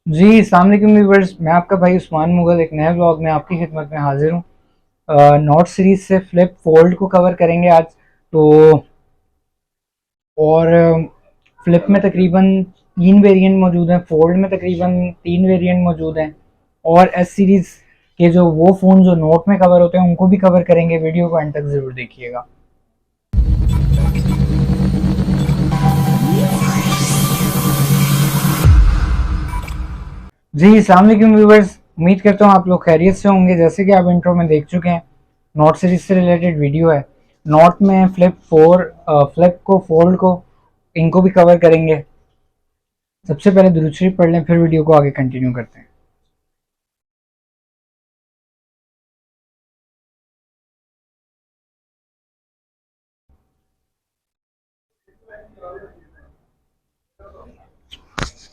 जी अस्सलाम वालेकुम व्यूअर्स, मैं आपका भाई उस्मान मुगल एक नए ब्लॉग में आपकी खिदमत में हाजिर हूँ। नोट सीरीज से फ्लिप फोल्ड को कवर करेंगे आज तो। और फ्लिप में तकरीबन 3 वेरिएंट मौजूद हैं, फोल्ड में तकरीबन 3 वेरिएंट मौजूद हैं। और एस सीरीज के जो वो फ़ोन जो नोट में कवर होते हैं उनको भी कवर करेंगे। वीडियो को एंड तक ज़रूर देखिएगा। जी अस्सलाम वालेकुम व्यूअर्स, उम्मीद करता हूँ आप लोग खैरियत से होंगे। जैसे कि आप इंट्रो में देख चुके हैं, नोट सीरीज से रिलेटेड वीडियो है। नोट में फ्लिप को फोल्ड को इनको भी कवर करेंगे। सबसे पहले दुरूद शरीफ पढ़ लें, फिर वीडियो को आगे कंटिन्यू करते हैं।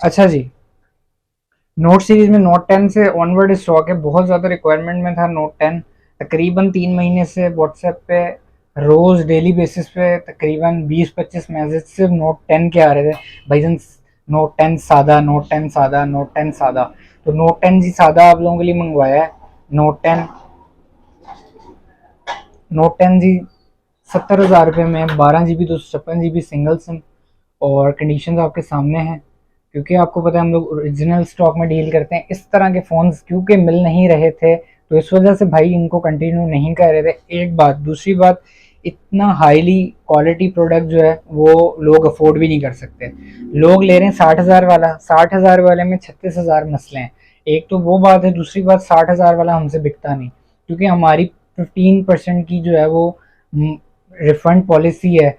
अच्छा जी, नोट सीरीज में नोट 10 से ऑनवर्ड स्टॉक है। बहुत ज़्यादा रिक्वायरमेंट में था नोट 10। तकरीबन 3 महीने से व्हाट्सएप पे रोज़ डेली बेसिस पे तकरीबन 20-25 मैसेज सिर्फ नोट 10 के आ रहे थे। भाईजान नोट 10 सादा, नोट 10 सादा, नोट 10 सादा। तो नोट 10 जी सादा आप लोगों के लिए मंगवाया है। नोट 10 नोट 10 जी 70,000 रुपये में 12 GB 256 GB सिंगल सिम। और कंडीशंस आपके सामने हैं। क्योंकि आपको पता है हम लोग ओरिजिनल स्टॉक में डील करते हैं। इस तरह के फ़ोन्स क्योंकि मिल नहीं रहे थे तो इस वजह से भाई इनको कंटिन्यू नहीं कर रहे थे। एक बात, दूसरी बात, इतना हाईली क्वालिटी प्रोडक्ट जो है वो लोग अफोर्ड भी नहीं कर सकते। लोग ले रहे हैं 60,000 वाला, 60,000 वाले में 36,000 मसले हैं। एक तो वो बात है, दूसरी बात 60,000 वाला हमसे बिकता नहीं क्योंकि हमारी 15% की जो है वो रिफंड पॉलिसी है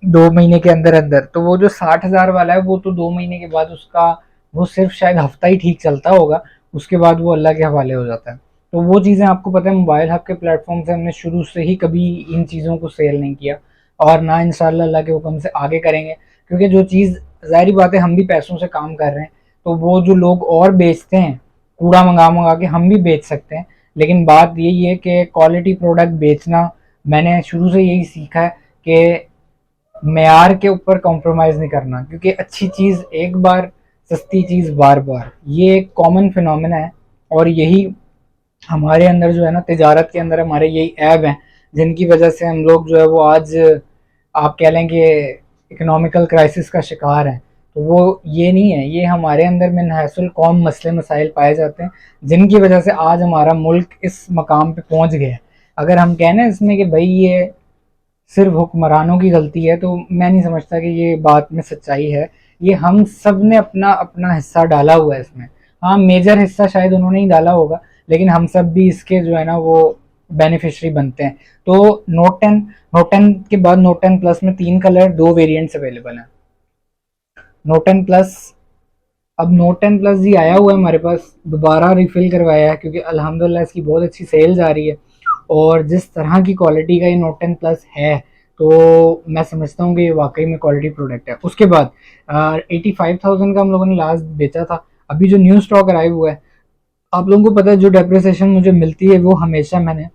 2 महीने के अंदर अंदर। तो वो जो 60,000 वाला है वो तो 2 महीने के बाद उसका वो सिर्फ शायद हफ्ता ही ठीक चलता होगा, उसके बाद वो अल्लाह के हवाले हो जाता है। तो वो चीज़ें आपको पता है, मोबाइल हब के प्लेटफॉर्म से हमने शुरू से ही कभी इन चीज़ों को सेल नहीं किया और ना इंशाल्लाह अल्लाह के हुक्म से आगे करेंगे। क्योंकि जो चीज़, ज़ाहिर बात है हम भी पैसों से काम कर रहे हैं, तो वो जो लोग और बेचते हैं कूड़ा मंगा मंगा के हम भी बेच सकते हैं। लेकिन बात यही है कि क्वालिटी प्रोडक्ट बेचना मैंने शुरू से यही सीखा है कि मेयार के ऊपर कॉम्प्रोमाइज़ नहीं करना। क्योंकि अच्छी चीज़ एक बार, सस्ती चीज़ बार बार, ये एक कॉमन फिनोमेना है। और यही हमारे अंदर जो है ना, तिजारत के अंदर हमारे यही ऐब हैं जिनकी वजह से हम लोग जो है वो आज आप कह लें कि इकोनॉमिकल क्राइसिस का शिकार हैं। तो वो ये नहीं है, ये हमारे अंदर में नहसुल कौम मसले मसाइल पाए जाते हैं जिनकी वजह से आज हमारा मुल्क इस मकाम पे पहुंच गया है। अगर हम कहें ना इसमें कि भाई ये सिर्फ हुक्मरानों की गलती है, तो मैं नहीं समझता कि ये बात में सच्चाई है। ये हम सब ने अपना अपना हिस्सा डाला हुआ है इसमें। हाँ, मेजर हिस्सा शायद उन्होंने ही डाला होगा, लेकिन हम सब भी इसके जो है ना वो बेनिफिशरी बनते हैं। तो नोट 10 के बाद नोट 10 प्लस में 3 कलर 2 वेरिएंट्स अवेलेबल हैं। नोट 10 प्लस, अब नोट 10 प्लस जी आया हुआ है हमारे पास, दोबारा रिफिल करवाया है क्योंकि अल्हम्दुलिल्लाह इसकी बहुत अच्छी सेल जा रही है। और जिस तरह की क्वालिटी का ये नोट 10 प्लस है, तो मैं समझता हूँ कि ये वाकई में क्वालिटी प्रोडक्ट है। उसके बाद 85,000 का हम लोगों ने लास्ट बेचा था। अभी जो न्यू स्टॉक अराइव हुआ है, आप लोगों को पता है जो डेप्रिसिएशन मुझे मिलती है वो हमेशा मैंने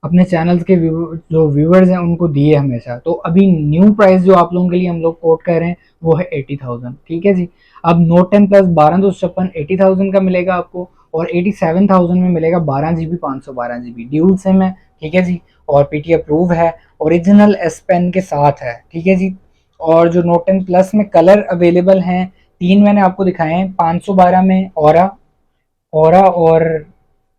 अपने चैनल्स के जो व्यूवर्स हैं उनको दिए हमेशा। तो अभी न्यू प्राइस जो आप लोगों के लिए हम लोग कोट कर रहे हैं वो है 80,000। ठीक है जी। अब नोट 10 प्लस 12,256 80,000 का मिलेगा आपको। और 87,000 में मिलेगा 12 GB 512 GB ड्यूल सिम है। ठीक है जी। और पीटी अप्रूव है, ओरिजिनल एस पेन के साथ है। ठीक है जी। और जो नोट 10 प्लस में कलर अवेलेबल हैं, 3 मैंने आपको दिखाए हैं। 512 में ऑरा, ऑरा और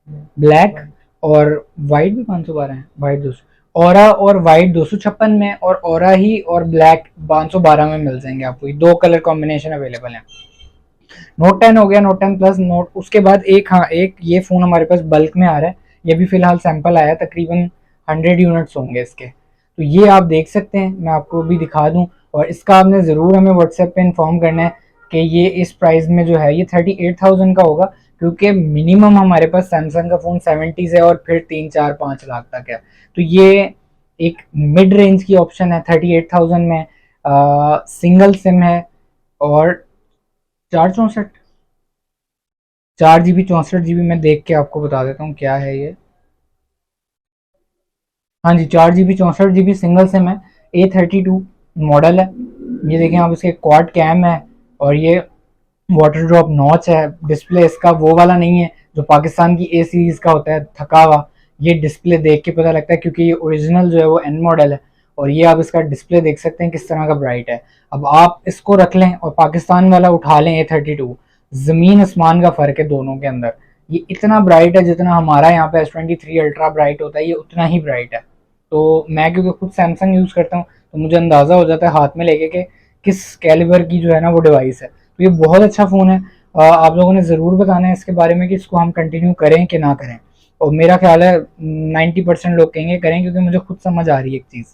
ब्लैक, और वाइट भी 512 है, वाइट 200, ऑरा और वाइट 256 में, और ऑरा ही और ब्लैक 512 में मिल जाएंगे आपको। ये 2 कलर कॉम्बिनेशन अवेलेबल है। नोट 10 हो गया, नोट 10 प्लस। नोट उसके बाद एक, हाँ एक ये फ़ोन हमारे पास बल्क में आ रहा है। ये भी फ़िलहाल सैंपल आया है, तकरीबन 100 यूनिट्स होंगे इसके। तो ये आप देख सकते हैं, मैं आपको भी दिखा दूँ। और इसका आपने ज़रूर हमें व्हाट्सएप पे इन्फॉर्म करना है कि ये इस प्राइस में जो है ये 38,000 का होगा। क्योंकि मिनिमम हमारे पास सैमसंग का फ़ोन 70 से और फिर 3, 4, 5 लाख तक है। तो ये एक मिड रेंज की ऑप्शन है 38,000 में। सिंगल सिम है। और 464, 4 GB 64 GB में देख के आपको बता देता हूँ क्या है ये। हाँ जी, 4 GB 64 GB सिंगल सिम है। A32 मॉडल है। ये देखें आप, इसके क्वाड कैम है। और ये वाटर ड्रॉप नॉच है, डिस्प्ले इसका वो वाला नहीं है जो पाकिस्तान की ए सीरीज का होता है थका हुआ। ये डिस्प्ले देख के पता लगता है क्योंकि ये ओरिजिनल जो है वो एन मॉडल है, और ये आप इसका डिस्प्ले देख सकते हैं किस तरह का ब्राइट है। अब आप इसको रख लें और पाकिस्तान वाला उठा लें A32, ज़मीन आसमान का फ़र्क है दोनों के अंदर। ये इतना ब्राइट है जितना हमारा यहाँ पे S23 अल्ट्रा ब्राइट होता है, ये उतना ही ब्राइट है। तो मैं क्योंकि खुद सैमसंग यूज़ करता हूँ तो मुझे अंदाज़ा हो जाता है हाथ में लेके कि किस कैलिबर की जो है ना वो डिवाइस है। तो ये बहुत अच्छा फ़ोन है। आप लोगों ने ज़रूर बताना है इसके बारे में कि इसको हम कंटिन्यू करें कि ना करें, और मेरा ख्याल है 90% लोग कहेंगे करें, क्योंकि मुझे खुद समझ आ रही है एक चीज़।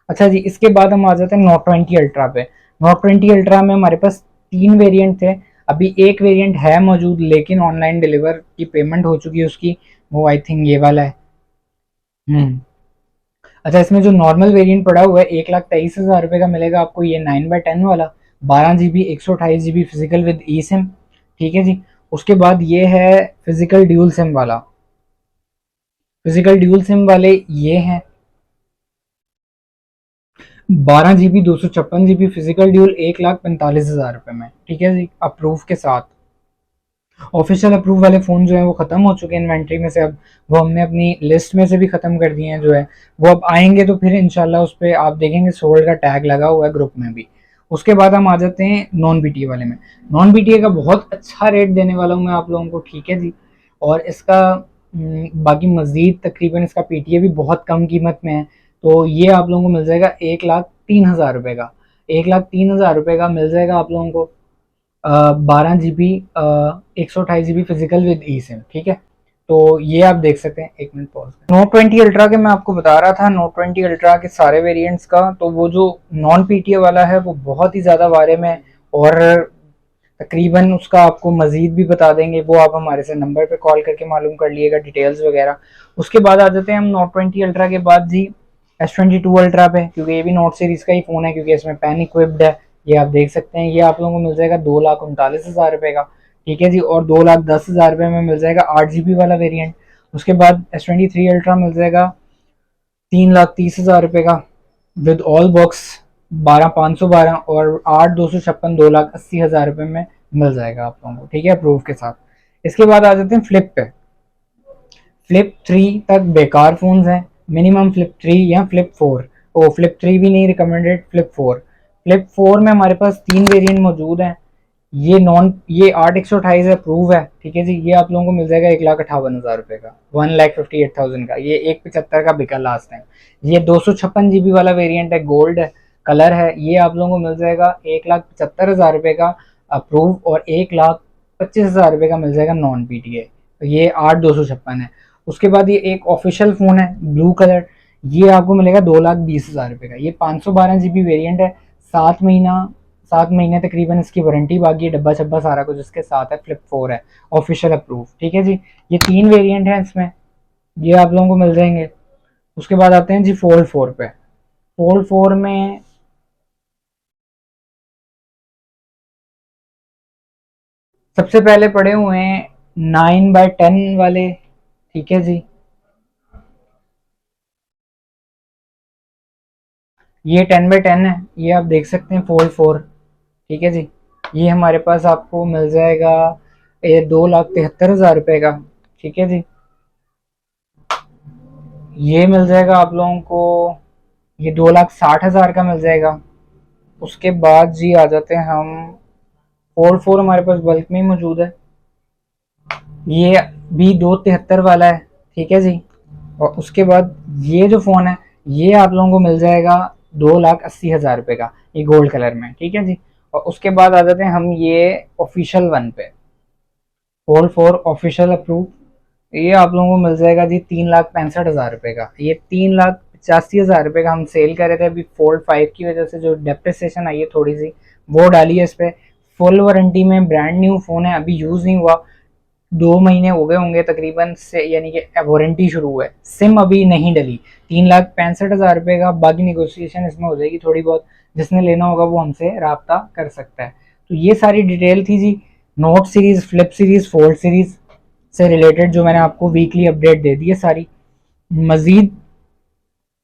अच्छा जी, इसके बाद हम आ जाते हैं Note 20 अल्ट्रा पे। Note 20 अल्ट्रा में हमारे पास 3 वेरिएंट थे। अभी एक वेरिएंट है मौजूद, लेकिन ऑनलाइन डिलीवर की पेमेंट हो चुकी है उसकी, वो आई थिंक ये वाला है। हम्म। अच्छा, इसमें जो नॉर्मल वेरिएंट पड़ा हुआ है 1,23,000 रुपये का मिलेगा आपको, ये 9/10 वाला, 12 GB 128 GB physical with E SIM. ठीक है जी। उसके बाद ये है फिजिकल ड्यूल सिम वाला। फिजिकल ड्यूल सिम वाले ये हैं 12 GB 256 GB फिजिकल ड्यूल, 1,45,000 रुपये में। ठीक है जी, अप्रूव के साथ। ऑफिशियल अप्रूव वाले फ़ोन जो है वो ख़त्म हो चुके हैं इन्वेंट्री में से, अब वो हमने अपनी लिस्ट में से भी ख़त्म कर दिए हैं जो है वो, अब आएंगे तो फिर इंशाल्लाह उस पर आप देखेंगे सोल्ड का टैग लगा हुआ है ग्रुप में भी। उसके बाद हम आ जाते हैं नॉन बीटीए वाले में। नॉन बीटीए का बहुत अच्छा रेट देने वाला हूँ मैं आप लोगों को, ठीक है जी। और इसका बाकी मज़ीद तकरीबन इसका पीटीए भी बहुत कम कीमत में है। तो ये आप लोगों को मिल जाएगा 1,03,000 रुपये का। 1,03,000 रुपये का मिल जाएगा आप लोगों को 12 GB 128 GB physical with E SIM. ठीक है, तो ये आप देख सकते हैं। एक मिनट पॉज। Note 20 अल्ट्रा के मैं आपको बता रहा था, Note 20 अल्ट्रा के सारे वेरिएंट्स का, तो वो जो नॉन पीटीए वाला है वो बहुत ही ज़्यादा बारे में, और तकरीबन उसका आपको मज़ीद भी बता देंगे, वो आप हमारे से नंबर पे कॉल करके मालूम कर लीजिएगा डिटेल्स वगैरह। उसके बाद आ जाते हैं हम Note 20 अल्ट्रा के बाद जी S22 अल्ट्रा पे, क्योंकि ये भी नोट सीरीज़ का ही फ़ोन है, क्योंकि इसमें पेन इक्विप्ड है। ये आप देख सकते हैं, ये आप लोगों को मिल जाएगा 2,39,000 रुपये का। ठीक है जी, और 2,10,000 रुपये में मिल जाएगा 8 GB वाला वेरिएंट। उसके बाद S23 अल्ट्रा मिल जाएगा 3,30,000 रुपये का विद ऑल बॉक्स 12,512, और 8,256 2,80,000 रुपये में मिल जाएगा आप लोगों को। ठीक है, अप्रूव के साथ। इसके बाद आ जाते हैं फ्लिप पे। फ्लिप 3 तक बेकार फ़ोन्स हैं, मिनिमम फ्लिप 3 या फ्लिप 4। ओ, फ्लिप 3 भी नहीं रिकमेंडेड, फ्लिप 4। फ्लिप 4 में हमारे पास 3 वेरिएंट मौजूद हैं। ये 8/128 अप्रूव है। ठीक है जी, ये आप लोगों को मिल जाएगा 1,58,000 रुपये का, 1,58,000 का। ये 1,75 का बिका लास्ट टाइम। ये 256 GB वाला वेरिएंट है, गोल्ड है, कलर है। ये आप लोगों को मिल जाएगा 1,75,000 रुपये का अप्रूव, और 1,25,000 रुपये का मिल जाएगा नॉन पीटीए। तो ये 8,256 है। उसके बाद ये एक ऑफिशियल फ़ोन है ब्लू कलर, ये आपको मिलेगा 2,20,000 रुपये का। ये 512 GB वेरिएंट है, 7 महीना 7 महीने तकरीबन इसकी वारंटी, बाकी डब्बा शब्बा सारा कुछ इसके साथ है। फ्लिप 4 है, ऑफिशियल अप्रूव। ठीक है जी, ये 3 वेरिएंट हैं इसमें, ये आप लोगों को मिल जाएंगे। उसके बाद आते हैं जी फोल्ड 4 पे। फोल्ड 4 में सबसे पहले पड़े हुए हैं 9/10 वाले। ठीक है जी, ये 10/10 है, ये आप देख सकते हैं फोल्ड 4। ठीक है जी, ये हमारे पास आपको मिल जाएगा ये 2,73,000 रुपये का। ठीक है जी, ये मिल जाएगा आप लोगों को, ये 2,60,000 का मिल जाएगा। उसके बाद जी आ जाते हैं हम, फोल्ड 4 हमारे पास बल्क में ही मौजूद है, ये भी 2,73 वाला है। ठीक है जी, और उसके बाद ये जो फ़ोन है ये आप लोगों को मिल जाएगा 2,80,000 रुपये का, ये गोल्ड कलर में। ठीक है जी, और उसके बाद आ जाते हैं हम ये ऑफिशियल वन पे, फोल्ड 4 ऑफिशियल अप्रूव। ये आप लोगों को मिल जाएगा जी 3,65,000 रुपये का। ये 3,85,000 रुपये का हम सेल कर रहे थे, अभी फोल्ड 5 की वजह से जो डेप्रिसिएशन आई है थोड़ी सी, वो डाली है इस पर। फुल वारंटी में, ब्रांड न्यू फ़ोन है, अभी यूज़ नहीं हुआ, 2 महीने हो गए होंगे तकरीबन से, यानी कि वारंटी शुरू हुआ है, सिम अभी नहीं डली। 3,65,000 रुपये का, बाकी निगोशिएशन इसमें हो जाएगी थोड़ी बहुत, जिसने लेना होगा वो हमसे रब्ता कर सकता है। तो ये सारी डिटेल थी जी Note series, Flip series, Fold series से रिलेटेड, जो मैंने आपको वीकली अपडेट दे दी है सारी। मज़ीद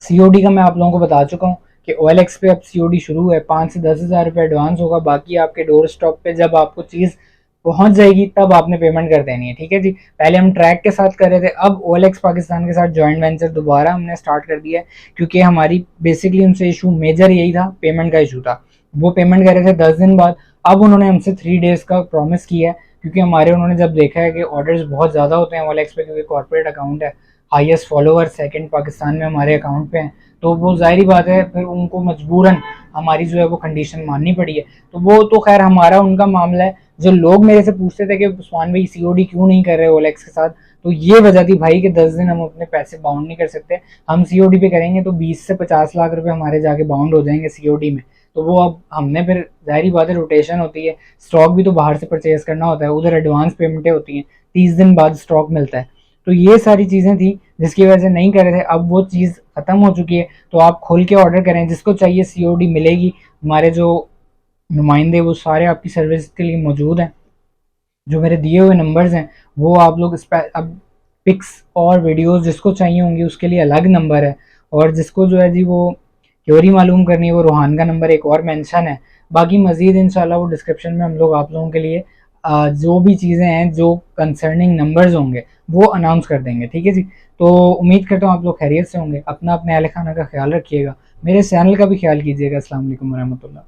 सीओडी का मैं आप लोगों को बता चुका हूँ कि OLX पे अब सीओडी शुरू है, 5 से 10 हज़ार रुपये एडवांस होगा, बाकी आपके डोर स्टॉप पे जब आपको चीज़ पहुंच जाएगी तब आपने पेमेंट कर देनी है, ठीक है जी। पहले हम ट्रैक के साथ कर रहे थे, अब OLX पाकिस्तान के साथ जॉइंट वेंचर दोबारा हमने स्टार्ट कर दिया है, क्योंकि हमारी बेसिकली उनसे इशू मेजर यही था, पेमेंट का इशू था। वो पेमेंट कर रहे थे 10 दिन बाद, अब उन्होंने हमसे 3 डेज का प्रॉमिस किया है, क्योंकि हमारे उन्होंने जब देखा है कि ऑर्डर्स बहुत ज़्यादा होते हैं OLX पे, क्योंकि कॉर्पोरेट अकाउंट है, हाईएस्ट फॉलोअर सेकंड पाकिस्तान में हमारे अकाउंट पे हैं, तो वो जाहिर बात है फिर उनको मजबूरन हमारी जो है वो कंडीशन माननी पड़ी है। तो वो तो खैर हमारा उनका मामला है। जो लोग मेरे से पूछते थे कि उस्मान भाई COD क्यों नहीं कर रहे OLX के साथ, तो ये वजह थी भाई कि 10 दिन हम अपने पैसे बाउंड नहीं कर सकते। हम COD पे करेंगे तो 20 से 50 लाख रुपए हमारे जाके बाउंड हो जाएंगे COD में। तो वो अब हमने फिर जाहिर बात है रोटेशन होती है, स्टॉक भी तो बाहर से परचेज करना होता है, उधर एडवांस पेमेंटें होती हैं, 30 दिन बाद स्टॉक मिलता है। तो ये सारी चीज़ें थी जिसकी वजह से नहीं कर रहे थे। अब वो चीज़ ख़त्म हो चुकी है, तो आप खोल के ऑर्डर करें, जिसको चाहिए COD मिलेगी। हमारे जो नुमाइंदे वो सारे आपकी सर्विस के लिए मौजूद हैं। जो मेरे दिए हुए नंबर्स हैं वो आप लोग इस पर अब पिक्स और वीडियोस जिसको चाहिए होंगी उसके लिए अलग नंबर है, और जिसको जो है जी वो क्योरी मालूम करनी है वो रूहान का नंबर एक और मेंशन है। बाकी मज़ीद इंशाल्लाह वो डिस्क्रिप्शन में हम लोग आप लोगों के लिए जो भी चीज़ें हैं जो कंसर्निंग नंबर्स होंगे वो अनाउंस कर देंगे, ठीक है जी। तो उम्मीद करता हूँ आप लोग खैरियत से होंगे। अपना अपने अहल खाना का ख्याल रखिएगा, मेरे चैनल का भी ख्याल कीजिएगा। अस्सलाम वालेकुम रहमतुल्लाह।